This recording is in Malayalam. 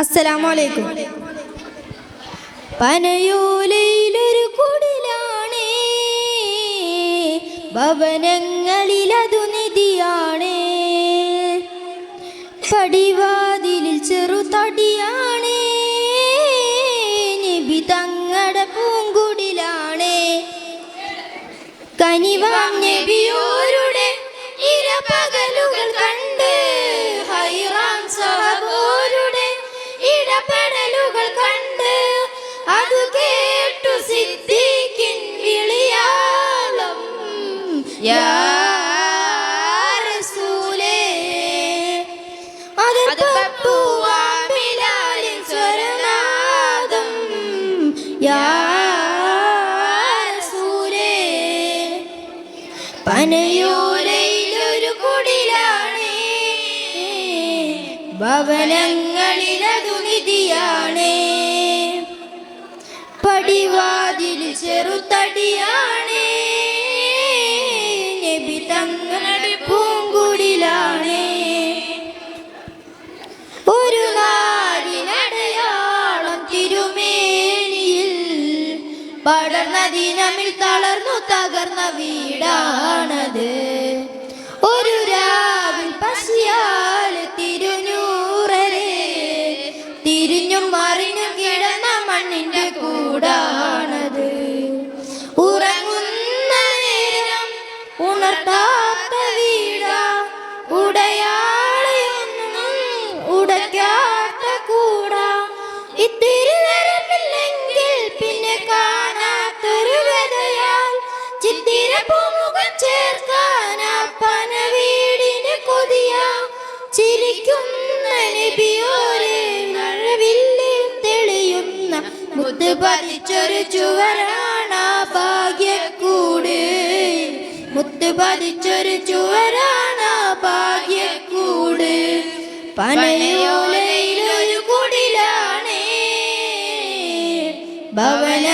അസ്സലാമു അലൈക്കും. പനയോലയിലൊരു കുടിലാണേ, ഭവനങ്ങളിലതു നിധിയാണേ. പടിവാതിലിൽ ചെറുതടിയാണേ, നബി തങ്ങടെ പൂങ്കുടിലാണേ. കനിവാം നബിയോരുടെ ഇരപകലുകൾ കണ്ട്, ഹൈറാം സഹബോരുടെ ഇടപെടലുകൾ കണ്ട്, അത് കേട്ടു സിദ്ദീഖിൻ വിളിയാളം യാ റസൂലേ. അത് പപ്പുവാം ബിലാലിൻ സ്വരനാദം യാ റസൂലേ. പനയോലയിലൊരു കുടിലാണേ, ഭവനങ്ങളിലതു നിധിയാണേ. പടിവാതിൽ ചെറുതടിയാണേ, നബി തങ്ങളുടെ പൂങ്കുടിലാണേ. ഒരു നാടിനടയാളം തിരുമേനിയിൽ പടർന്ന ദിനമിൽ തളർന്നു തകർന്ന വീടാണത്. ഒരു രാവിൽ പശിയാൽ തിരുനൂറരെ തിരിഞ്ഞും മറിഞ്ഞും കിടന്ന മണ്ണിന്റെ കൂടാണത്. ഉറങ്ങുന്ന നേരം ഉണർത്താത്ത വീടാ, ഉടയാളയൊന്നും ഉടയ്ക്കാത്ത കൂടാ. ഇത്തിരി നേരമില്ലെങ്കിൽ പിന്നെ കാണാത്തൊരു വ്യതയാൽ ചിത്തിര പൂമുഖം ചേർക്കാനാ പന വീടിന് കൊതിയ. ചിരിക്കുന്ന നബിയോരെ മഴവില്ലിൽ തെളിയുന്ന മുത്ത് പതിച്ചൊരു ചുവരാണാ ഭാഗ്യക്കൂട്. മുത്ത് പതിച്ചൊരു ചുവരാണാ ഭാഗ്യക്കൂട്. പനയോലയിലൊരു കുടിലാണേ, ഭവന